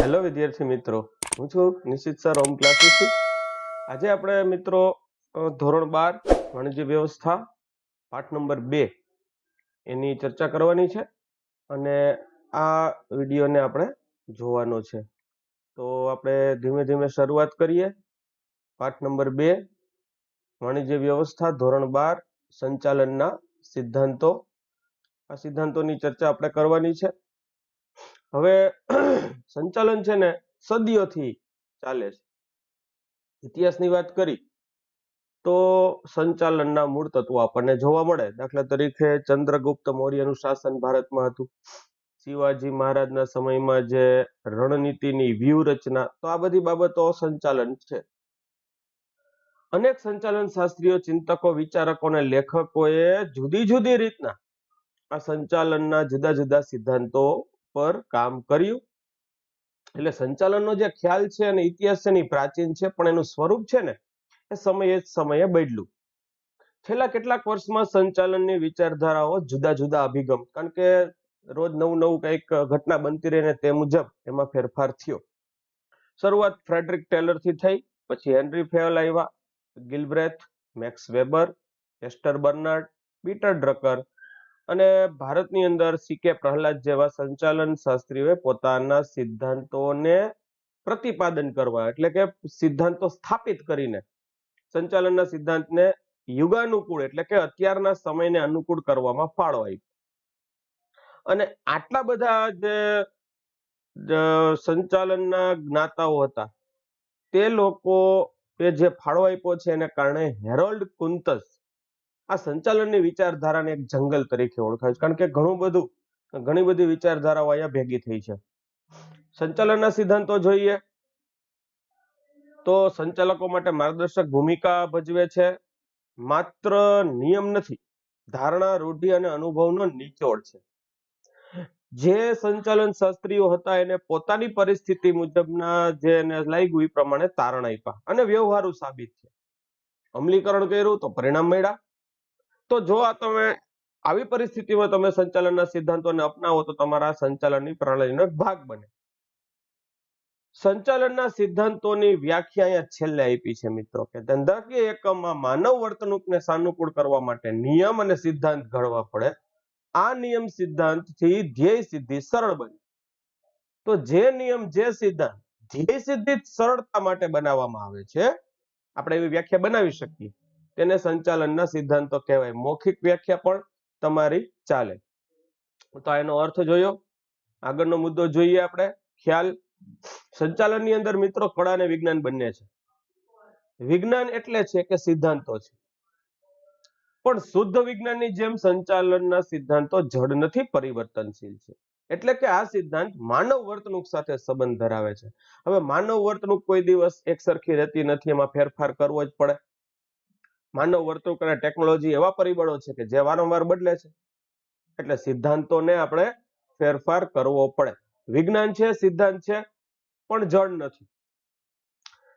Hello વિદ્યાર્થી મિત્રો, હું છું નિશિત સર હોમ ક્લાસીસથી. આજે આપણે મિત્રો ધોરણ 12 વાણિજ્ય વ્યવસ્થા પાઠ નંબર 2 એની ચર્ચા કરવાની છે અને આ વિડીયોને આપણે જોવાનો છે. તો આપણે ધીમે ધીમે શરૂઆત કરીએ. પાઠ નંબર 2 વાણિજ્ય વ્યવસ્થા ધોરણ 12 સંચાલનના સિદ્ધાંતો. આ સિદ્ધાંતોની ચર્ચા આપણે કરવાની છે. હવે સંચાલન છે ને સદીઓથી ચાલે છે. ઇતિહાસની વાત કરી તો સંચાલનના મૂળ તત્વો આપણને જોવા મળે. દાખલા તરીકે ચંદ્રગુપ્ત મૌર્યનું શાસન ભારતમાં હતું. શિવાજી મહારાજના સમયમાં જે રણનીતિની વ્યૂહરચના, તો આ બધી બાબતો સંચાલન છે. અનેક સંચાલન શાસ્ત્રીઓ, ચિંતકો, વિચારકો અને લેખકોએ જુદી જુદી રીતના આ સંચાલનના જુદા જુદા સિદ્ધાંતો પર કામ કર્યું. એટલે સંચાલનનો જે ખ્યાલ છે અને ઇતિહાસ છે એ પ્રાચીન છે, પણ એનું સ્વરૂપ છે ને એ સમયે બદલ્યું. છેલ્લા કેટલાક વર્ષમાં સંચાલનની વિચારધારાઓ જુદા જુદા અભિગમ, કારણ કે રોજ નવું નવું કંઈક ઘટના બનતી રહીને તે મુજબ એમાં ફેરફાર થયો. શરૂઆત ફ્રેડરિક ટેલરથી થઈ, પછી હેનરી ફેલ આવ્યા, ગિલબ્રેથ, મેક્સ વેબર, એસ્ટર બર્નાર્ડ, પીટર ડ્રકર અને ભારતની અંદર સીકે પ્રહલાદ જેવા સંચાલન શાસ્ત્રીઓએ પોતાના સિદ્ધાંતોને પ્રતિપાદન કરવા, એટલે કે સિદ્ધાંતો સ્થાપિત કરીને સંચાલનના સિદ્ધાંતને યુગાનુકૂળ, એટલે કે અત્યારના સમયને અનુકૂળ કરવામાં ફાળો આપ્યો. અને આટલા બધા જે સંચાલનના જ્ઞાતાઓ હતા, તે લોકો એ જે ફાળો આપ્યો છે એને કારણે હેરોલ્ડ કુંતસ આ સંચાલનની વિચારધારાને એક જંગલ તરીકે ઓળખાય છે, કારણ કે ઘણી બધી વિચારધારાઓ અહીંયા ભેગી થઈ છે. સંચાલનના સિદ્ધાંતો જોઈએ તો સંચાલકો માટે માર્ગદર્શક ભૂમિકા ભજવે છે. માત્ર નિયમ નથી, ધારણા, રૂઢિ અને અનુભવનો નિચોડ છે. જે સંચાલન શાસ્ત્રીઓ હતા એને પોતાની પરિસ્થિતિ મુજબના જે એને લાગ્યું એ પ્રમાણે તારણ આપ્યા અને વ્યવહારુ સાબિત છે. અમલીકરણ કર્યું તો પરિણામ મળ્યા. તો જો આ તમે આવી પરિસ્થિતિમાં તમે સંચાલનના સિદ્ધાંતોને અપનાવો તો તમારા સંચાલનની પ્રણાલીનો એક ભાગ બને. સંચાલનના સિદ્ધાંતોની વ્યાખ્યા અહીંયા છેલ્લે આપી છે મિત્રો, કે ધંધાકીય એકમમાં માનવ વર્તણૂકને સાનુકૂળ કરવા માટે નિયમ અને સિદ્ધાંત ઘડવા પડે. આ નિયમ સિદ્ધાંતથી ધ્યેય સિદ્ધિ સરળ બને. તો જે નિયમ, જે સિદ્ધાંત ધ્યેય સિદ્ધિ સરળતા માટે બનાવવામાં આવે છે, આપણે એવી વ્યાખ્યા બનાવી શકીએ, તેને સંચાલનના સિદ્ધાંતો કહેવાય. મૌખિક વ્યાખ્યા પણ તમારી ચાલે. તો એનો અર્થ જોયો. આગળનો મુદ્દો જોઈએ આપણે. ખ્યાલ. સંચાલનની અંદર મિત્રો કળા અને વિજ્ઞાન બંને છે. વિજ્ઞાન એટલે છે કે સિદ્ધાંતો છે, પણ શુદ્ધ વિજ્ઞાનની જેમ સંચાલનના સિદ્ધાંતો જડ નથી, પરિવર્તનશીલ છે. એટલે કે આ સિદ્ધાંત માનવ વર્તણૂક સાથે સંબંધ ધરાવે છે. હવે માનવ વર્તણૂક કોઈ દિવસ એક સરખી રહેતી નથી, એમાં ફેરફાર કરવો જ પડે. માનવ વર્તણૂક અને ટેકનોલોજી એવા પરિબળો છે કે જે વારંવાર બદલે છે, એટલે સિદ્ધાંતોને આપણે ફેરફાર કરવો પડે. વિજ્ઞાન છે, સિદ્ધાંત છે, પણ જડ નથી.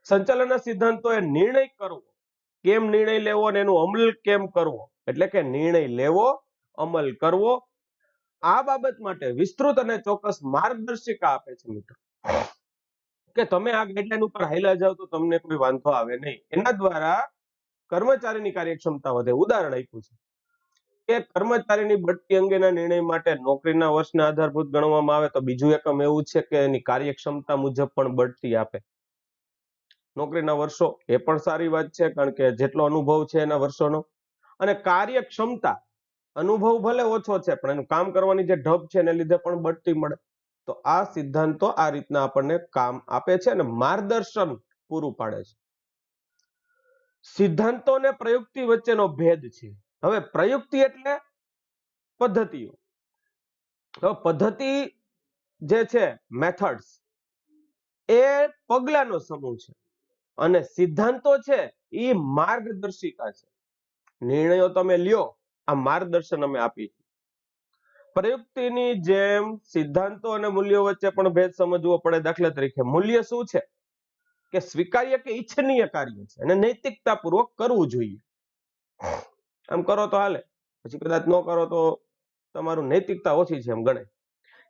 સંચાલનના સિદ્ધાંતો એ નિર્ણય કરવો, કેમ નિર્ણય લેવો અને એનો અમલ કેમ કરવો, એટલે કે નિર્ણય લેવો, અમલ કરવો, આ બાબત માટે વિસ્તૃત અને ચોક્કસ માર્ગદર્શિકા આપે છે મિત્રો, કે તમે આ ગાઈડલાઈન ઉપર હાલ્યા જાવ તો તમને કોઈ વાંધો આવે નહીં. એના દ્વારા કર્મચારીની કાર્યક્ષમતા વધે. ઉદાહરણ આપ્યું છે કે કર્મચારીની બઢતી અંગેના નિર્ણય માટે નોકરીના વર્ષને આધારભૂત ગણવામાં આવે તો બીજું એકમ એવું છે કે એની કાર્યક્ષમતા મુજબ પણ બઢતી આપે. નોકરીના વર્ષો એ પણ સારી વાત છે, કારણ કે જેટલો અનુભવ છે એના વર્ષોનો, અને કાર્યક્ષમતા, અનુભવ ભલે ઓછો છે પણ એનું કામ કરવાની જે ઢબ છે એને લીધે પણ બઢતી મળે. તો આ સિદ્ધાંતો આ રીતના આપણને કામ આપે છે અને માર્ગદર્શન પૂરું પાડે છે. સિદ્ધાંતો અને પ્રયુક્તિ વચ્ચેનો ભેદ છે. હવે પ્રયુક્તિ એટલે પદ્ધતિઓ. તો પદ્ધતિ જે છે, મેથડ્સ, એ પગલાનો સમૂહ છે અને સિદ્ધાંતો છે એ માર્ગદર્શિકા છે. નિર્ણયો તમે લ્યો, આ માર્ગદર્શન અમે આપી છે. પ્રયુક્તિની જેમ સિદ્ધાંતો અને મૂલ્યો વચ્ચે પણ ભેદ સમજવો પડે. દાખલા તરીકે મૂલ્ય શું છે? કે સ્વીકાર્ય કે ઈચ્છનીય કાર્ય છે અને નૈતિકતાપૂર્વક કરવું જોઈએ. આમ કરો તો હાલે, પછી કદાચ ન કરો તો તમારું નૈતિકતા ઓછી છે એમ ગણાય.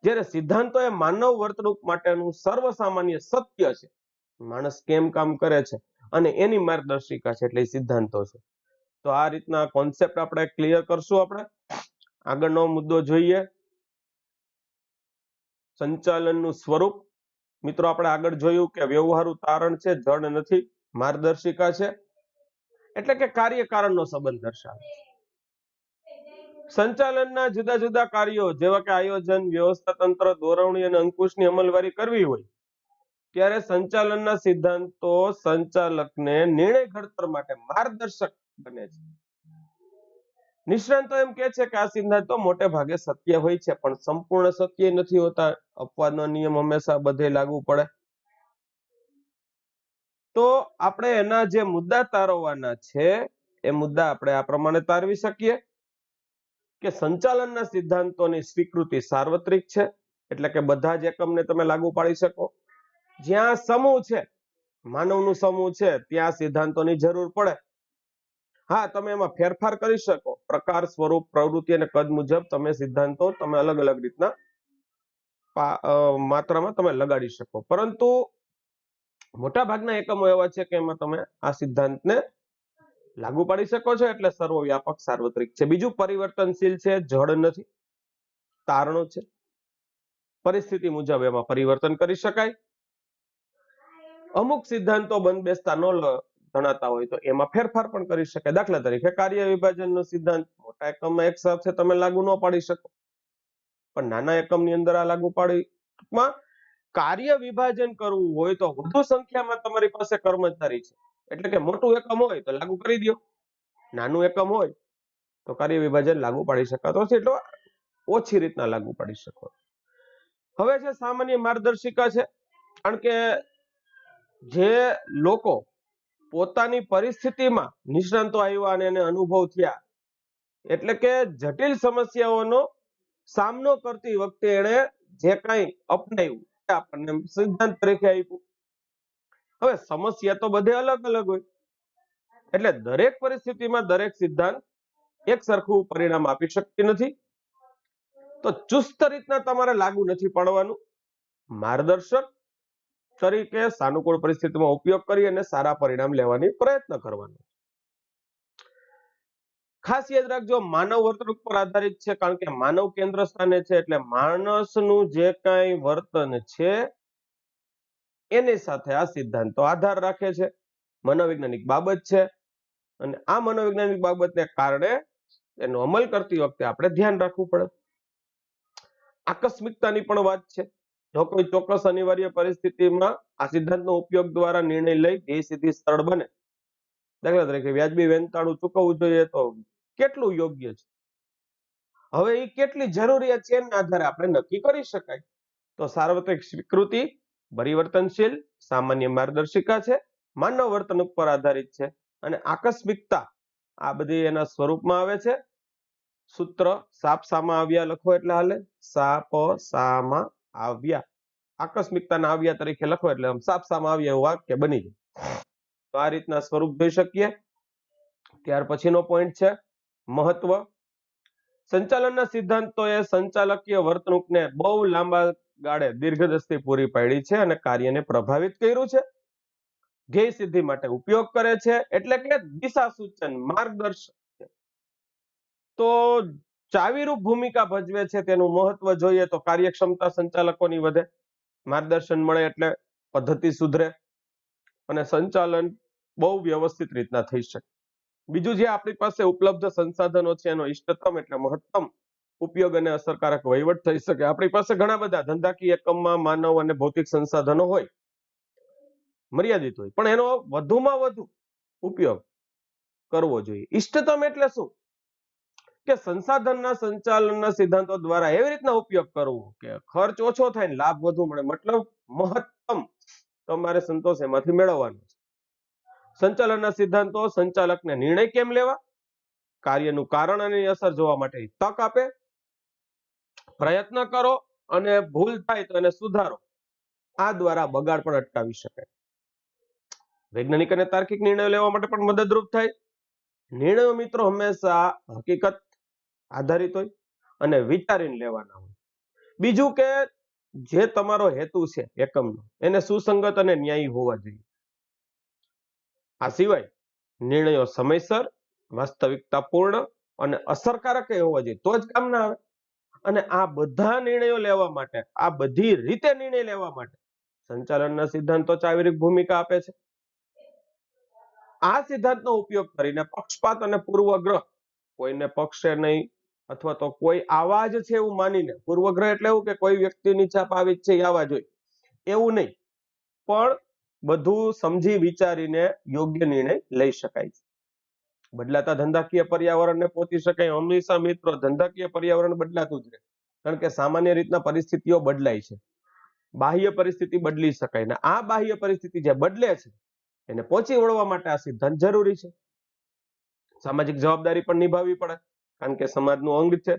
જ્યારે સિદ્ધાંતો એ માનવ વર્તણૂક માટેનું સર્વસામાન્ય સત્ય છે, માણસ કેમ કામ કરે છે અને એની માર્ગદર્શિકા છે, એટલે સિદ્ધાંતો છે. તો આ રીતના કોન્સેપ્ટ આપણે ક્લિયર કરશું. આપણે આગળનો મુદ્દો જોઈએ, સંચાલનનું સ્વરૂપ. મિત્રો આપણે આગળ જોયું કે વ્યવહારુ તારણ છે, જડ નથી, માર્ગદર્શિકા છે, એટલે કે કાર્યકારણનો સંબંધ દર્શાવે. સંચાલનના જુદા જુદા કાર્યો જેવા કે આયોજન, વ્યવસ્થા તંત્ર, દોરવણી અને અંકુશની અમલવારી કરવી હોય ત્યારે સંચાલનના સિદ્ધાંતો સંચાલકને નિર્ણય ઘડતર માટે માર્ગદર્શક બને છે. નિષ્ણાંતો એમ કે છે કે આ સિદ્ધાંતો મોટે ભાગે સત્ય હોય છે, પણ સંપૂર્ણ સત્ય નથી હોતા. અપવાદનો નિયમ હંમેશા બધે લાગુ પડે. તો આપણે એના જે મુદ્દા તારવવાના છે એ મુદ્દા આપણે આ પ્રમાણે તારવી શકીએ કે સંચાલનના સિદ્ધાંતોની સ્વીકૃતિ સાર્વત્રિક છે, એટલે કે બધા જ એકમને તમે લાગુ પાડી શકો. જ્યાં સમૂહ છે, માનવનું સમૂહ છે, ત્યાં સિદ્ધાંતોની જરૂર પડે. હા, તમે એમાં ફેરફાર કરી શકો. પ્રકાર, સ્વરૂપ, પ્રવૃત્તિ અને કદ મુજબ તમે સિદ્ધાંતો તમે અલગ અલગ રીતના માત્રામાં તમે લગાડી શકો, પરંતુ મોટા ભાગના એકમો એવા છે કે એમાં તમે આ સિદ્ધાંતને લાગુ પાડી શકો છો, એટલે સર્વવ્યાપક સાર્વત્રિક છે. બીજું પરિવર્તનશીલ છે, જડ નથી, તારણો છે, પરિસ્થિતિ મુજબ એમાં પરિવર્તન કરી શકાય. અમુક સિદ્ધાંતો બંધબેસતા ન ગણાતા હોય તો એમાં ફેરફાર પણ કરી શકાય. દાખલા તરીકે કાર્ય વિભાજનનો સિદ્ધાંત મોટા એકમમાં એક સાથે તમે લાગુ ન પાડી શકો, પણ નાના એકમની અંદર આ લાગુ પાડીમાં કાર્ય વિભાજન કરવું હોય તો વધુ સંખ્યામાં તમારી પાસે કર્મચારી છે, એટલે કે મોટું એકમ હોય તો લાગુ કરી દો, નાનું એકમ હોય તો કાર્ય વિભાજન લાગુ પાડી શકાતો નથી, એટલે ઓછી રીતના લાગુ પાડી શકો. હવે છે સામાન્ય માર્ગદર્શિકા છે, કારણ કે જે લોકો પોતાની પરિસ્થિતિમાં નિષ્ણાંતો આવ્યા અને એને અનુભવ થયા, એટલે કે જટિલ સમસ્યાઓનો સામનો કરતી વખતે એને જે કંઈ અપનાવ્યું આપણને સિદ્ધાંત તરીકે આપ્યું. હવે સમસ્યા તો બધે અલગ અલગ હોય, એટલે દરેક પરિસ્થિતિમાં દરેક સિદ્ધાંત એક સરખું પરિણામ આપી શકતી નથી. તો ચુસ્ત રીતના તમારે લાગુ નથી પાડવાનું. માર્ગદર્શક તરીકે સાનુકૂળ પરિસ્થિતિમાં ઉપયોગ કરી અને સારા પરિણામ લેવાની પ્રયત્ન કરવાનો. ખાસ યાદ રાખજો, માનવ વર્તણૂક પર આધારિત છે, કારણ કે માનવ કેન્દ્ર સ્થાને છે, એટલે માણસનું જે કઈ વર્તન છે એની સાથે આ સિદ્ધાંતો આધાર રાખે છે. મનોવૈજ્ઞાનિક બાબત છે, અને આ મનોવૈજ્ઞાનિક બાબતને કારણે એનો અમલ કરતી વખતે આપણે ધ્યાન રાખવું પડે. આકસ્મિકતાની પણ વાત છે. જો કોઈ ચોક્કસ અનિવાર્ય પરિસ્થિતિમાં આ સિદ્ધાંતનો ઉપયોગ દ્વારા નિર્ણય લઈ ધ્યેય સિદ્ધિ સરળ બને. દાખલા તરીકે વ્યાજબી વેચાણ ચૂકવવું જોઈએ તો કેટલું યોગ્ય છે, હવે એ કેટલી જરૂરિયાત છે એના આધારે આપણે નક્કી કરી શકાય. તો સાર્વત્રિક સ્વીકૃતિ પરિવર્તનશીલ, સામાન્ય માર્ગદર્શિકા છે, માનવ વર્તણૂક પર આધારિત છે, અને આકસ્મિકતા આ બધી એના સ્વરૂપમાં આવે છે. સૂત્ર સાપ સામા આવ્યા લખો એટલે હાલે, સાપ સામા આવ્યા, આકસ્મિકતાના આવ્યા તરીકે લખો એટલે સાપ સામા આવ્યા એવું વાક્ય બની જાય. તો આ રીતના સ્વરૂપ જોઈ શકીએ. ત્યાર પછીનો પોઈન્ટ છે મહત્વ. સંચાલનના સિદ્ધાંતોએ સંચાલકીય વર્તણૂકને બહુ લાંબા ગાળે દીર્ઘદ્રષ્ટિ પૂરી પાડી છે અને કાર્યને પ્રભાવિત કર્યું છે. ધ્યેય સિદ્ધિ માટે ઉપયોગ કરે છે, એટલે કે દિશા સૂચન, માર્ગદર્શન છે. તો ચાવીરૂપ ભૂમિકા ભજવે છે. તેનું મહત્વ જોઈએ તો કાર્યક્ષમતા સંચાલકોની વધે, માર્ગદર્શન મળે એટલે પદ્ધતિ સુધરે અને સંચાલન બહુ વ્યવસ્થિત રીતના થઈ શકે. બીજું, જે આપણી પાસે ઉપલબ્ધ સંસાધનો છે એનો ઇષ્ટતમ એટલે મહત્તમ ઉપયોગ અને અસરકારક વહીવટ થઈ શકે. આપણી પાસે ઘણા બધા ધંધાકીય એકમમાં માનવ અને ભૌતિક સંસાધનો હોય, મર્યાદિત હોય, પણ એનો વધુમાં વધુ ઉપયોગ કરવો જોઈએ. ઇષ્ટતમ એટલે શું કે સંસાધનના સંચાલનના સિદ્ધાંતો દ્વારા એવી રીતના ઉપયોગ કરવો કે ખર્ચ ઓછો થાય ને લાભ વધુ મળે, મતલબ મહત્તમ તમારે સંતોષ એમાંથી મેળવવાનો છે. સંચાલનના સિદ્ધાંતો સંચાલકને નિર્ણય કેમ લેવા, કાર્યનું કારણ અને અસર જોવા માટે તક આપે, પ્રયત્ન કરો અને ભૂલ થાય તો એને સુધારો. આ દ્વારા બગાડ પણ અટકાવી શકાય. વૈજ્ઞાનિક અને તાર્કિક નિર્ણયો લેવા માટે પણ મદદરૂપ થાય. નિર્ણયો મિત્રો હંમેશા હકીકત આધારિત હોય અને વિચારીને લેવાના હોય. બીજું કે જે તમારો હેતુ છે એકમનો એને સુસંગત અને ન્યાયી હોવા જોઈએ. આ સિવાય નિર્ણયો સમયસર, વાસ્તવિકતાપૂર્ણ અને અસરકારક હોવા જોઈએ, તો જ કામ ના આવે. અને આ બધા નિર્ણયો લેવા માટે, આ બધી રીતે નિર્ણય લેવા માટે સંચાલનના સિદ્ધાંતો ચાવીરૂપ ભૂમિકા આપે છે. આ સિદ્ધાંતનો ઉપયોગ કરીને પક્ષપાત અને પૂર્વગ્રહ કોઈને પક્ષે નહીં, અથવા તો કોઈ આવા જ છે એવું માનીને, પૂર્વગ્રહ એટલે એવું કે કોઈ વ્યક્તિની છાપ આવી જ છે એ આવા જોઈએ એવું નહીં, પણ બધું સમજી વિચારીને યોગ્ય નિર્ણય લઈ શકાય છે. બદલાતા ધંધાકીય પર્યાવરણને પહોંચી શકાય. હંમેશા મિત્રો ધંધાકીય પર્યાવરણ બદલાતું જ રહે, કારણ કે સામાન્ય રીતના પરિસ્થિતિઓ બદલાય છે. બાહ્ય પરિસ્થિતિ બદલી શકાય, ને આ બાહ્ય પરિસ્થિતિ જે બદલે છે એને પહોંચી વળવા માટે આ સિદ્ધાંત જરૂરી છે. સામાજિક જવાબદારી પણ નિભાવવી પડે, કારણ કે સમાજનું અંગ છે.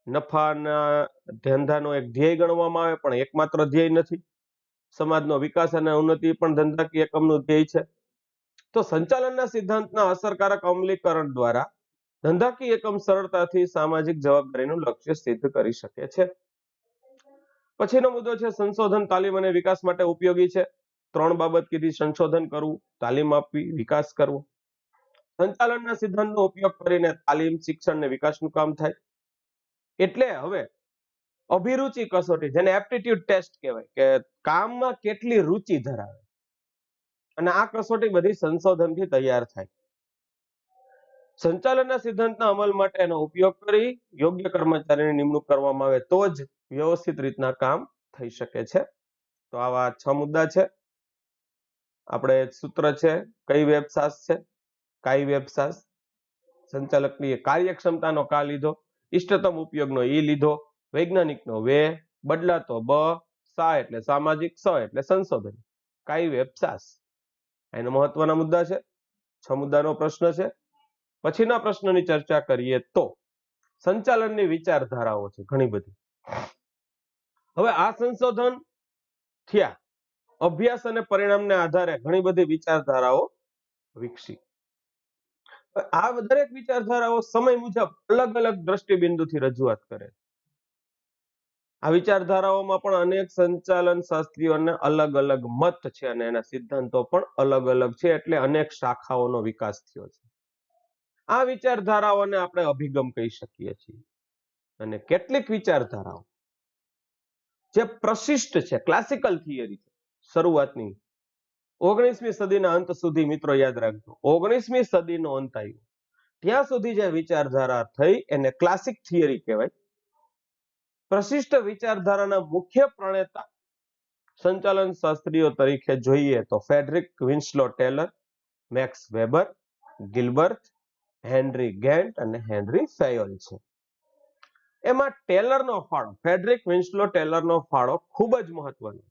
નફાના ધંધાનો એક ધ્યેય ગણવામાં આવે, પણ એકમાત્ર ધ્યેય નથી. સમાજનો વિકાસ અને ઉન્નતિ પણ ધંધાકીય એકમનું ધ્યેય છે. તો સંચાલનના સિદ્ધાંતના અસરકારક અમલીકરણ દ્વારા ધંધાકીય એકમ સરળતાથી સામાજિક જવાબદારીનું લક્ષ્ય સિદ્ધ કરી શકે છે. પછીનો મુદ્દો છે સંશોધન, તાલીમ અને વિકાસ માટે ઉપયોગી છે. 3 બાબત કીધી: સંશોધન કરવું, તાલીમ આપવી, વિકાસ કરવો. સંચાલનના સિદ્ધાંતનો ઉપયોગ કરીને તાલીમ, શિક્ષણ અને વિકાસનું કામ થાય. એટલે હવે અભિરુચિ કસોટી, જેને એપ્ટિટ્યુડ ટેસ્ટ કહેવાય, કે કામમાં કેટલી રુચિ ધરાવે, અને આ કસોટી બધી સંશોધનથી તૈયાર થાય. સંચાલનના સિદ્ધાંતના અમલ માટે એનો ઉપયોગ કરી યોગ્ય કર્મચારીની નિમણૂક કરવામાં આવે તો જ વ્યવસ્થિત રીતના કામ થઈ શકે છે. તો આવા 6 મુદ્દા છે. આપણે સૂત્ર છે કઈ વેબસાસ છે, કાઈ વેબસાસ. સંચાલકની કાર્યક્ષમતાનો કા લીધો, ઇષ્ટતમ ઉપયોગનો ઈ લીધો, વૈજ્ઞાનિકનો વે, બદલાતો બ, સા એટલે સામાજિક, સ એટલે સંશોધન. કાઈ વેબસાસ એના મહત્વના મુદ્દા છે. 6 મુદ્દાનો પ્રશ્ન છે. પછીના પ્રશ્નની ચર્ચા કરીએ તો સંચાલનની વિચારધારાઓ છે ઘણી બધી. હવે આ સંશોધન થયા, અભ્યાસ અને પરિણામને આધારે ઘણી બધી વિચારધારાઓ વિકસી. આ દરેક વિચારધારાઓ સમય મુજબ અલગ અલગ દ્રષ્ટિબિંદુથી રજૂઆત કરે. આ વિચારધારાઓમાં પણ અનેક સંચાલન શાસ્ત્રીઓને અલગ અલગ મત છે, અને એના સિદ્ધાંતો પણ અલગ અલગ છે, એટલે અનેક શાખાઓનો વિકાસ થયો છે. આ વિચારધારાઓને આપણે અભિગમ કહી શકીએ છીએ. અને કેટલીક વિચારધારાઓ જે પ્રશિષ્ટ છે, ક્લાસિકલ થિયરી છે, શરૂઆતની 19મી સદીના અંત સુધી, મિત્રો યાદ રાખજો, 19મી સદીનો અંત આવ્યો ત્યાં સુધી જે વિચારધારા થઈ એને ક્લાસિક થિયરી કહેવાય. પ્રશિષ્ટ વિચારધારાના મુખ્ય પ્રણેતા સંચાલન શાસ્ત્રીઓ તરીકે જોઈએ તો Frederick Winslow Taylor, Max Weber, Gilbert, Henry Gantt અને હેનરી ફેયોલ છે. એમાં ટેલરનો ફાળો, ફ્રેડરિક વિન્સલો ટેલરનો ફાળો ખૂબ જ મહત્વનો.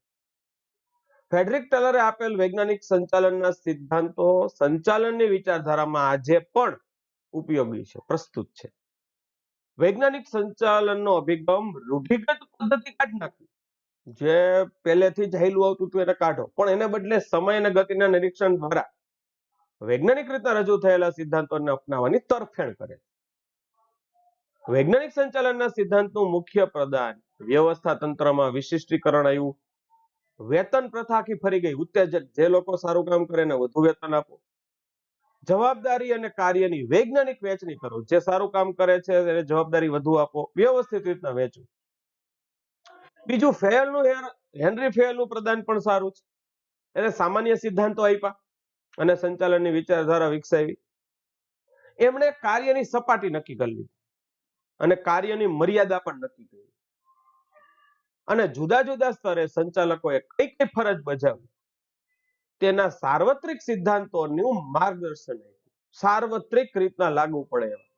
ફ્રેડરિક ટેલરે આપેલ વૈજ્ઞાનિક સંચાલનના સિદ્ધાંતો સંચાલનની વિચારધારામાં આજે પણ ઉપયોગી છે, પ્રસ્તુત છે. વૈજ્ઞાનિક સંચાલનનો અભિગમ રૂઢિગત પદ્ધતિ કાઢી નાખી, જે પહેલેથી જ હાલ્યું આવતું હતું એને કાઢો, પણ એને બદલે સમય અને ગતિના નિરીક્ષણ દ્વારા વૈજ્ઞાનિક રીતે રજૂ થયેલા સિદ્ધાંતોને અપનાવવાની તરફેણ કરે. વૈજ્ઞાનિક સંચાલનના સિદ્ધાંતનું મુખ્ય પ્રદાન વ્યવસ્થા તંત્રમાં વિશિષ્ટીકરણ આવ્યું. વેતન પ્રથા આખી ફરી ગઈ. ઉત્તેજક, જે લોકો સારું કામ કરે એને વધુ વેતન આપો. જવાબદારી અને કાર્યની વૈજ્ઞાનિક વહેંચણી કરો, જે સારું કામ કરે છે એને જવાબદારી વધુ આપો, વ્યવસ્થિત રીતના વહેંચો. બીજું, હેનરી ફેયલનું પ્રદાન પણ સારું છે. એને સામાન્ય સિદ્ધાંતો આપ્યા અને સંચાલનની વિચારધારા વિકસાવી. એમણે કાર્યની સપાટી નક્કી કરી લીધી અને કાર્યની મર્યાદા પણ નક્કી કરી, અને જુદા જુદા સ્તરે સંચાલકોએ કઈ કઈ ફરજ બજાવી તેના સાર્વત્રિક સિદ્ધાંતોનું માર્ગદર્શન આપ્યું, સાર્વત્રિક રીતના લાગુ પડે એવા.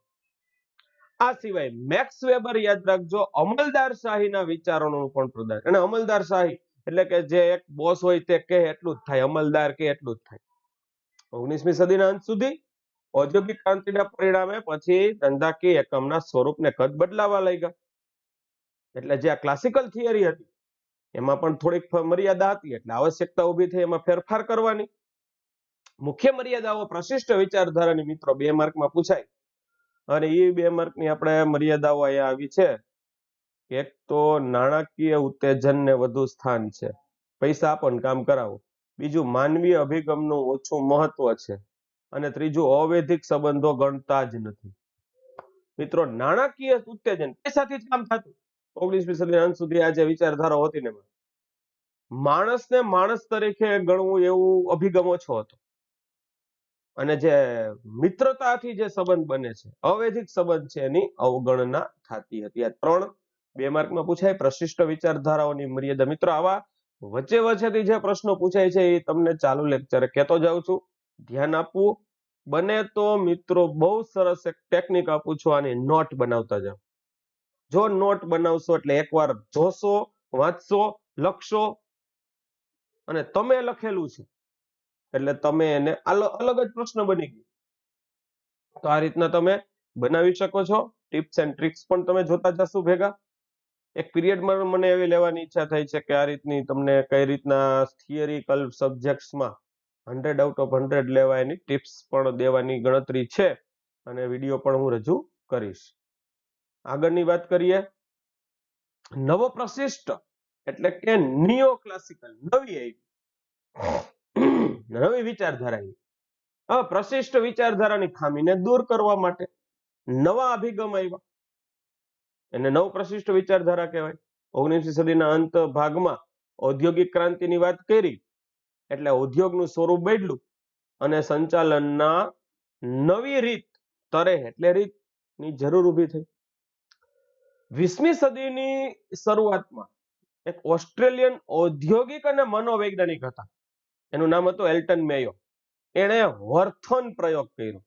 આ સિવાય મેક્સ વેબર, યાદ રાખજો, અમલદારશાહીના વિચારોનું પણ પ્રદાન. અને અમલદારશાહી એટલે કે જે એક બોસ હોય તે કહે એટલું જ થાય, અમલદાર કહે એટલું જ થાય. 19મી સદીના અંત સુધી ઔદ્યોગિક ક્રાંતિના પરિણામે પછી ધંધાકીય એકમના સ્વરૂપને કદ બદલાવા લાગ્યા. એટલે જે આ ક્લાસિકલ થિયરી હતી એમાં પણ થોડીક મર્યાદા હતી, એટલે આવશ્યકતા ઊભી થઈ એમાં ફેરફાર કરવાની. મુખ્ય મર્યાદાઓ પ્રશિષ્ટ વિચારધારાની, મિત્રો 2 માર્કમાં પૂછાય, અને એ 2 માર્કની આપણે મર્યાદાઓ અહીંયા આવી છે. એક તો નાણાકીય ઉત્તેજનને વધુ સ્થાન છે, પૈસા આપો ને કામ કરાવો. બીજું માનવીય અભિગમનું ઓછું મહત્વ છે. અને ત્રીજું અવૈધિક સંબંધો ગણતા જ નથી. મિત્રો, નાણાકીય ઉત્તેજન, પૈસાથી જ કામ થતું. 19મી સદીના અંત સુધી આ જે વિચારધારા હતી ને, માણસને માણસ તરીકે ગણવું એવું અભિગમ ઓછો હતો. અને જે મિત્રતાથી જે સંબંધ બને છે, અવૈધિક સંબંધ છે, એની અવગણના થતી હતી. આ 3 માર્કમાં પૂછાય પ્રશિષ્ટ વિચારધારાઓની મર્યાદા. મિત્રો, આવા વચ્ચે વચ્ચેથી જે પ્રશ્નો પૂછાય છે એ તમને ચાલુ લેક્ચરે કહેતો જાઉં છું. ધ્યાન આપવું. બને તો મિત્રો બહુ સરસ એક ટેકનિક આપું છું, આની નોટ બનાવતા જાઓ. જો નોટ બનાવશો એટલે એકવાર જોશો, વાંચશો, લખશો અને તમે લખેલું છે એટલે તમે એને અલગ જ પ્રશ્ન બની ગયો. તો આ રીતના તમે બનાવી શકો છો. ટિપ્સ એન્ડ ટ્રિક્સ પણ તમે જોતા જશો ભેગા. એક પિરિયડમાં મને એવી લેવાની ઈચ્છા થઈ છે કે આ રીતની તમને કઈ રીતના થિયરિકલ સબ્જેક્ટ્સમાં 100 આઉટ ઓફ 100 લેવા એની ટિપ્સ પણ દેવાની ગણતરી છે અને વિડીયો પણ હું રજૂ કરીશ. આગળની વાત કરીએ. નવો પ્રશિષ્ટ એટલે કે નિયો ક્લાસિકલ નવી વિચારધારા આવી. હવે પ્રશિષ્ટ વિચારધારાની ખામીને દૂર કરવા માટે નવા અભિગમ આવ્યા. એને નવ પ્રશિષ્ટ વિચારધારા કહેવાય. 19મી સદીના અંત ભાગમાં ઔદ્યોગિક ક્રાંતિની વાત કરી એટલે ઉદ્યોગનું સ્વરૂપ બદલ્યું અને સંચાલનના નવી રીત તરેહ એટલે રીતની જરૂર ઊભી થઈ. 20મી સદીની શરૂઆતમાં એક ઓસ્ટ્રેલિયન ઔદ્યોગિક અને મનોવૈજ્ઞાનિક હતા. એનું નામ હતું એલ્ટન મેયો. એણે વર્તન પ્રયોગ કર્યો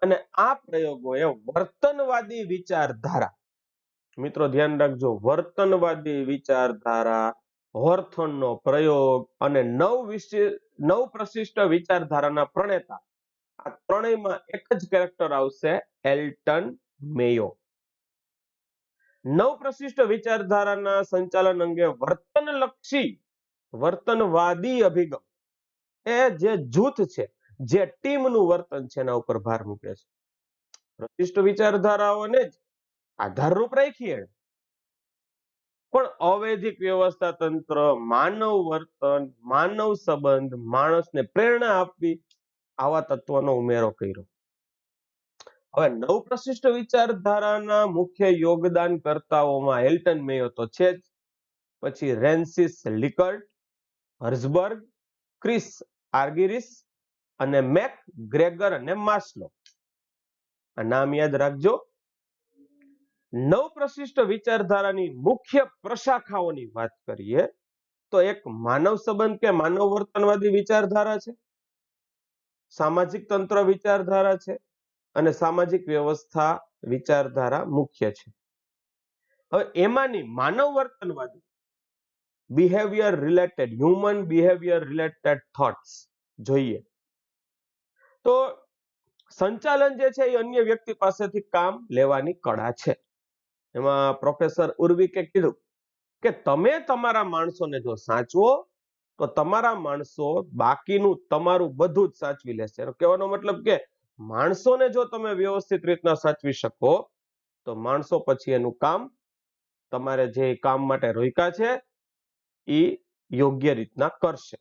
અને આ પ્રયોગોએ વર્તનવાદી વિચારધારા, મિત્રો ધ્યાન રાખજો, વર્તનવાદી વિચારધારા, હોર્થનનો પ્રયોગ અને નવ પ્રશિષ્ટ વિચારધારાના પ્રણેતા, આ ત્રણેયમાં એક જ કેરેક્ટર આવશે, એલ્ટન મેયો. નવ પ્રશિષ્ટ વિચારધારાના સંચાલન અંગે વર્તનલક્ષી વર્તનવાદી અભિગમ એ જે જૂથ છે, જે ટીમનું વર્તન છે એના ઉપર ભાર મૂકે છે. પ્રશિષ્ટ વિચારધારાઓને જ આધારરૂપ રાખીએ પણ અવૈધિક વ્યવસ્થા તંત્ર, માનવ વર્તન, માનવ સંબંધ, માણસને પ્રેરણા આપવી, આવા તત્વોનો ઉમેરો કર્યો. હવે નવ પ્રશિષ્ટ વિચારધારાના મુખ્ય યોગદાન કર્તાઓમાં એલ્ટન મેયો તો છે જ, પછી રેન્સિસ લિકર્ટ, હર્ઝબર્ગ, ક્રિસ આર્ગિરિસ અને મેક ગ્રેગર અને માસ્લો. આ નામ યાદ રાખજો. નવ પ્રશિષ્ટ વિચારધારાની મુખ્ય પ્રશાખાઓની વાત કરીએ તો એક માનવ સંબંધ કે માનવ વર્તનવાદી વિચારધારા છે, સામાજિક તંત્ર વિચારધારા છે અને સામાજિક વ્યવસ્થા વિચારધારા મુખ્ય છે. હવે એમાંની માનવ વર્તનવાદી behaviour related, human behaviour related thoughts જોઈએ તો સંચાલન જે છે એ અન્ય વ્યક્તિ પાસેથી કામ લેવાની કળા છે. એમાં પ્રોફેસર ઉર્વિકે કીધું કે તમે તમારા માણસોને જો સાચવો તો તમારા માણસો બાકીનું તમારું બધું જ સાચવી લેશે. કહેવાનો મતલબ કે માણસોને જો તમે વ્યવસ્થિત રીતના સાચવી શકો તો માણસો પછી એનું કામ, તમારે જે કામ માટે રોક્યા છે એ યોગ્ય રીતના કરશે.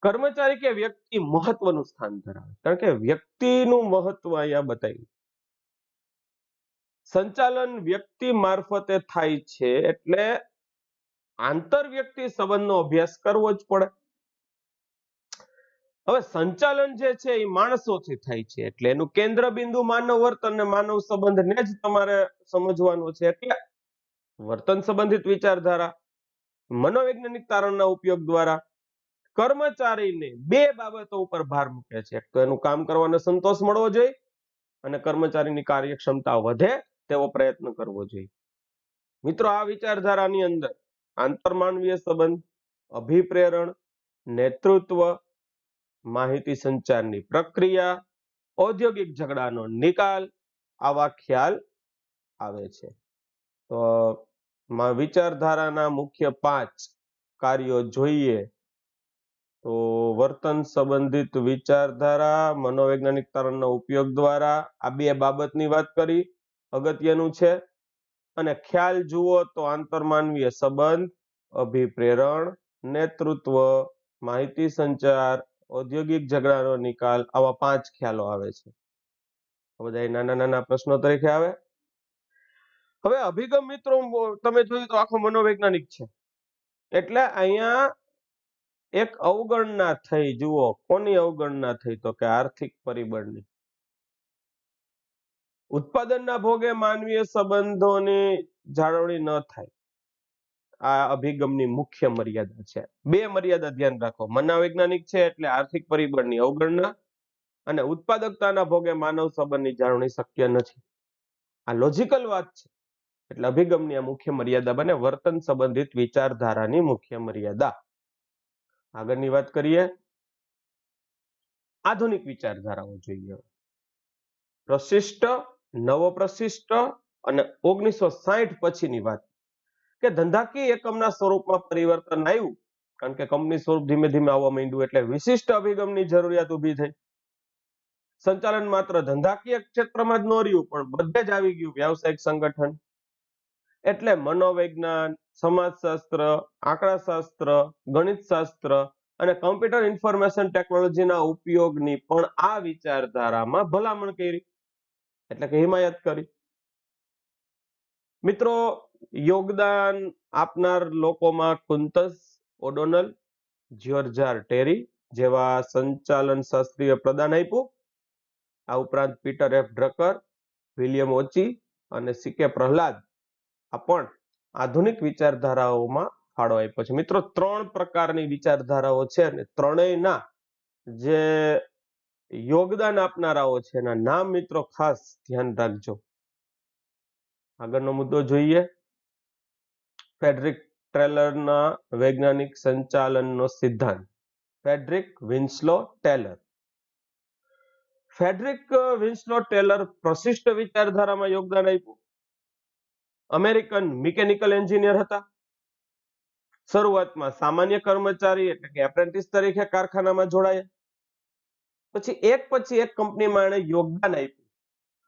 કર્મચારી કે વ્યક્તિ મહત્વનું સ્થાન ધરાવે, કારણ કે વ્યક્તિનું મહત્વ અહીંયા બતાવ્યું. સંચાલન વ્યક્તિ મારફતે થાય છે એટલે આંતરવ્યક્તિ સંબંધનો અભ્યાસ કરવો જ પડે. હવે સંચાલન જે છે એ માણસોથી થાય છે એટલે એનું કેન્દ્ર બિંદુ માનવ વર્તન અને માનવ સંબંધને જ તમારે સમજવાનું છે. એટલે વર્તન સંબંધિત વિચારધારા, મનોવૈજ્ઞાનિક તારણના ઉપયોગ દ્વારા કર્મચારીને બે બાબતો ઉપર ભાર મૂકે છે. એક તો એનું કામ કરવાનો સંતોષ મળવો જોઈએ અને કર્મચારીની કાર્યક્ષમતા વધે તેવો પ્રયત્ન કરવો જોઈએ. મિત્રો, આ વિચારધારાની અંદર આંતરમાનવીય સંબંધ, અભિપ્રેરણ, નેતૃત્વ, માહિતી સંચારની પ્રક્રિયા, ઔદ્યોગિક ઝઘડાનો નિકાલ, આવા ખ્યાલ આવે છે. તો વિચારધારાના મુખ્ય 5 કાર્યો જોઈએ તો વર્તન સંબંધિત વિચારધારા, મનોવૈજ્ઞાનિક તારણનો ઉપયોગ દ્વારા આ બે બાબતની વાત કરી, અગત્યનું છે. અને ખ્યાલ જુઓ તો આંતરમાનવીય સંબંધ, અભિપ્રેરણ, નેતૃત્વ, માહિતી સંચાર, ઔદ્યોગિક ઝઘડાનો નિકાલ, આવા 5 ખ્યાલો આવે છે. બધા નાના નાના પ્રશ્નો તરીકે આવે. હવે અભિગમ મિત્રો તમે જોયું તો આખો મનોવૈજ્ઞાનિક છે, એટલે અહીંયા એક અવગણના થઈ. જુઓ કોની અવગણના થઈ? તો કે આર્થિક પરિબળની. ઉત્પાદનના ભોગે માનવીય સંબંધોની જાળવણી ન થાય, આ અભિગમની મુખ્ય મર્યાદા છે. 2 મર્યાદા ધ્યાન રાખો. મનોવૈજ્ઞાનિક છે એટલે આર્થિક પરિબળની અવગણના, અને ઉત્પાદકતાના ભોગે માનવ સંબંધની જાળવણી શક્ય નથી. આ લોજિકલ વાત છે. એટલે અભિગમની આ મુખ્ય મર્યાદા બને વર્તન સંબંધિત વિચારધારાની મુખ્ય મર્યાદા. આગળની વાત કરીએ. આધુનિક વિચારધારાઓ જોઈએ. પ્રશિષ્ટ, નવપ્રશિષ્ટ અને 1960 પછીની વાત કે ધંધાકીય એકમના સ્વરૂપમાં પરિવર્તન આવ્યું, કારણ કે કંપની સ્વરૂપ ધીમે ધીમે આવવા માંડ્યું, એટલે વિશિષ્ટ અભિગમની જરૂરિયાત ઊભી થઈ. સંચાલન માત્ર ધંધાકીય ક્ષેત્રમાં જ ન રહ્યું, પણ બધે જ આવી ગયું, વ્યાવસાયિક સંગઠન. એટલે મનોવિજ્ઞાન, સમાજશાસ્ત્ર, આંકડાશાસ્ત્ર, ગણિતશાસ્ત્ર અને કમ્પ્યુટર ઇન્ફોર્મેશન ટેકનોલોજીના ઉપયોગની પણ આ વિચારધારામાં ભલામણ કરી, એટલે કે હિમાયત કરી. મિત્રો, યોગદાન આપનાર લોકોમાં કુંતસ, ઓડોનલ, જ્યોર્જાર ટેરી જેવા સંચાલન શાસ્ત્રીય પ્રદાન આપ્યું. આ ઉપરાંત Peter F Drucker, William Ouchi અને સીકે પ્રહલાદ આ પણ આધુનિક વિચારધારાઓમાં ફાળો આપ્યો છે. મિત્રો, 3 પ્રકારની વિચારધારાઓ છે અને ત્રણેયના જે યોગદાન આપનારાઓ છે એના નામ મિત્રો ખાસ ધ્યાન રાખજો. આગળનો મુદ્દો જોઈએ. ફેડરિક ટેલરના વૈજ્ઞાનિક સંચાલનનો સિદ્ધાંત. Frederick Winslow Taylor. Frederick Winslow Taylor પ્રશિષ્ટ વિચારધારામાં યોગદાન આપ્યું. અમેરિકન મિકેનિકલ એન્જિનિયર હતા. શરૂઆતમાં સામાન્ય કર્મચારી એટલે કે એપ્રેન્ટિસ તરીકે કારખાનામાં જોડાયા. પછી એક કંપનીમાં એણે યોગદાન આપ્યું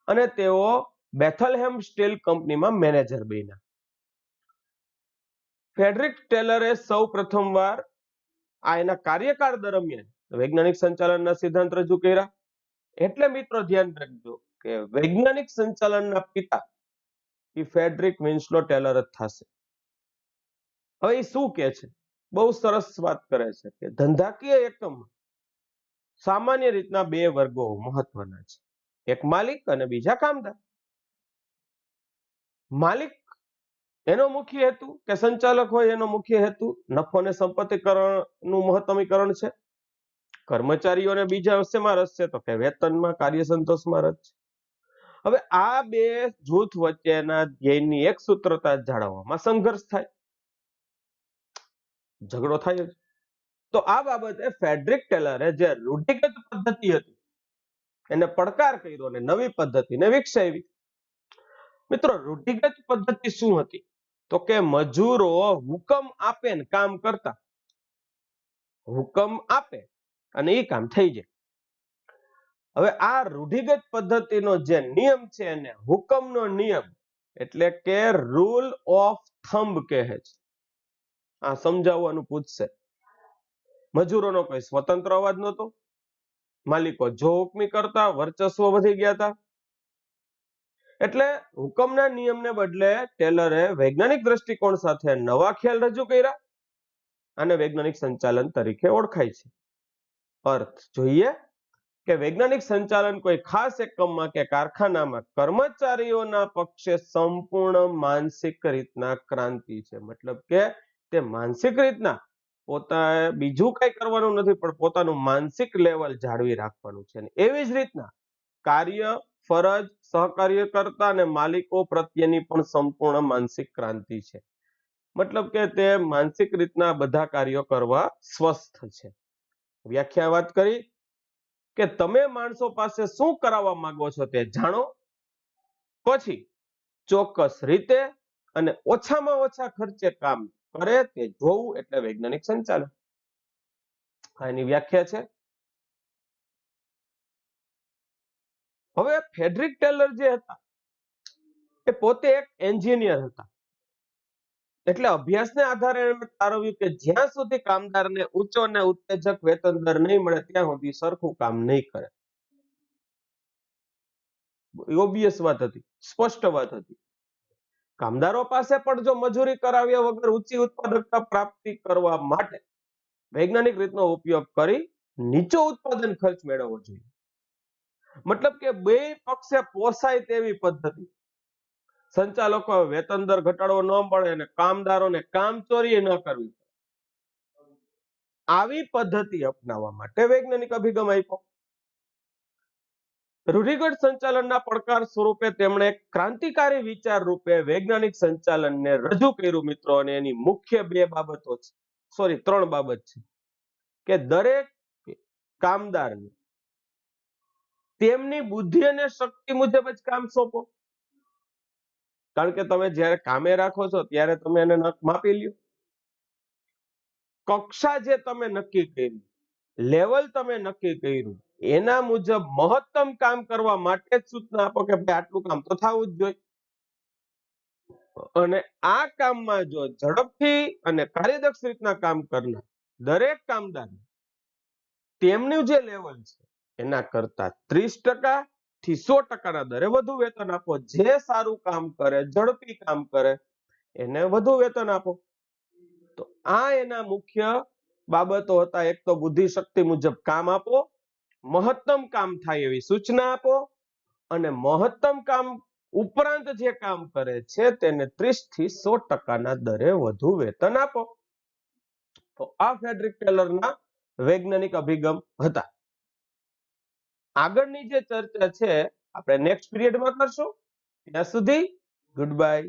અને તેઓ બેથલહેમ સ્ટીલ કંપનીમાં મેનેજર બન્યા. ફેડરિક ટેલરે સૌ પ્રથમવાર આ એના કાર્યકાળ દરમિયાન વૈજ્ઞાનિક સંચાલનના સિદ્ધાંત રજૂ કર્યા. એટલે મિત્રો ધ્યાન રાખજો કે વૈજ્ઞાનિક સંચાલનના પિતા એ ફેડરિક વિન્સલો ટેલર જ થશે. હવે એ શું કે છે? બહુ સરસ વાત કરે છે કે ધંધાકીય એકમમાં સામાન્ય રીતના 2 વર્ગો મહત્વના છે. એક માલિક અને બીજા કામદાર. માલિક એનો મુખ્ય હેતુ કે સંચાલક હોય એનો મુખ્ય હેતુ નફો અને સંપત્તિકરણનું મહત્તમીકરણ છે. કર્મચારીઓને બીજા શેમાં રસ છે? તો કે વેતનમાં, કાર્ય સંતોષમાં રસ છે. હવે આ 2 જૂથ વચ્ચેના ધ્યેયની એક સૂત્રતા જાળવવામાં સંઘર્ષ થાય, ઝઘડો થાય જ. તો આ બાબતે ફેડરિક ટેલરે જે રૂઢિગત પદ્ધતિ હતી એને પડકાર કર્યો અને નવી પદ્ધતિને વિકસાવી. મિત્રો, રૂઢિગત પદ્ધતિ શું હતી? તો કે મજૂરો હુકમ આપે ને કામ કરતા. હુકમ આપે અને એ કામ થઈ જાય. હવે આ રૂઢિગત પદ્ધતિનો જે નિયમ છે એને હુકમનો નિયમ એટલે કે રૂલ ઓફ થંબ કહે છે. આ સમજાવવાનું પૂછશે. મજૂરોનો કોઈ સ્વતંત્ર અવાજ નહોતો. માલિકો જો હુકમી કરતા, વર્ચસ્વ વધી ગયા હતા. એટલે હુકમના નિયમને બદલે ટેલરે વૈજ્ઞાનિક દ્રષ્ટિકોણ સાથે નવા ખ્યાલ રજૂ કર્યા અને વૈજ્ઞાનિક સંચાલન તરીકે ઓળખાય છે. અર્થ જોઈએ કે વૈજ્ઞાનિક સંચાલન કોઈ ખાસ એકમમાં કે કારખાનામાં કર્મચારીઓના પક્ષે સંપૂર્ણ માનસિક રીતના ક્રાંતિ છે. મતલબ કે તે માનસિક રીતના પોતાએ બીજું કઈ કરવાનું નથી, પણ પોતાનું માનસિક લેવલ જાળવી રાખવાનું છે. એવી જ રીતના કાર્ય, ફરજ, સહકાર્યકર્તા અને માલિકો પ્રત્યેની પણ સંપૂર્ણ માનસિક ક્રાંતિ છે. મતલબ કે તે માનસિક રીતના બધા કાર્યો કરવા સ્વસ્થ છે. વ્યાખ્યા વાત કરી કે તમે માણસો પાસે શું કરાવવા માંગો છો તે જાણો, પછી ચોક્કસ રીતે અને ઓછામાં ઓછા ખર્ચે કામ કરે તે જોવું એટલે વૈજ્ઞાનિક સંચાલન. આની વ્યાખ્યા છે. હવે ફેડરિક ટેલર જે હતા એ પોતે એક એન્જિનિયર હતા, એટલે અભ્યાસને આધારે એમણે તારવ્યું કે જ્યાં સુધી કામદારને ઊંચો અને ઉત્તેજક વેતન દર નહીં મળે ત્યાં સુધી સરખું કામ નહીં કરે. ઓબ્વિયસ વાત હતી, સ્પષ્ટ વાત હતી. કામદારો પાસે પણ જો મજૂરી કરાવ્યા વગર ઊંચી ઉત્પાદકતા પ્રાપ્તિ કરવા માટે વૈજ્ઞાનિક રીતનો ઉપયોગ કરી નીચો ઉત્પાદન ખર્ચ મેળવવો જોઈએ. મતલબ કે બે પક્ષે પોસાય તેવી પદ્ધતિ. સંચાલકો વેતન દર ઘટાડવો ન પડે અને કામદારોને કામચોરી ન કરવી, આવી પદ્ધતિ અપનાવવા માટે વૈજ્ઞાનિક અભિગમ આપ્યો. રૂઢિગત સંચાલનના પડકાર સ્વરૂપે તેમણે ક્રાંતિકારી વિચાર રૂપે વૈજ્ઞાનિક સંચાલનને રજૂ કર્યું મિત્રો. અને એની મુખ્ય બે બાબતો છે, સોરી 3 બાબત છે કે દરેક કામદારને તેમની બુદ્ધિ અને શક્તિ મુજબ જ કામ સોંપો. કારણ કે તમે જ્યારે કામે રાખો છો ત્યારે તમે એને માપી લ્યો. કક્ષા જે તમે નક્કી કરી, લેવલ તમે નક્કી કર્યું, એના મુજબ મહત્તમ કામ કરવા માટે જ સૂચના આપો કે ભાઈ આટલું કામ તો થવું જ જોઈએ. અને આ કામમાં જો ઝડપથી અને કાર્યદક્ષ રીતના કામ કરનાર દરેક કામદાર તેમનું જે લેવલ છે એના કરતા 30% થી 100% ના દરે વધુ વેતન આપો. જે સારું કામ કરે, ઝડપી કામ કરે એને વધુ વેતન આપો. તો આ એના મુખ્ય બાબતો હતા. એક તો બુદ્ધિ શક્તિ મુજબ કામ આપો, મહત્તમ કામ થાય એવી સૂચના આપો, અને મહત્તમ કામ ઉપરાંત જે કામ કરે છે તેને 30 થી 100% ના દરે વધુ વેતન આપો. તો આ ફ્રેડરિક ટેલરના વૈજ્ઞાનિક અભિગમ હતા. આગળની જે ચર્ચા છે આપણે નેક્સ્ટ પીરિયડમાં કરશું. ત્યાં સુધી ગુડ બાય.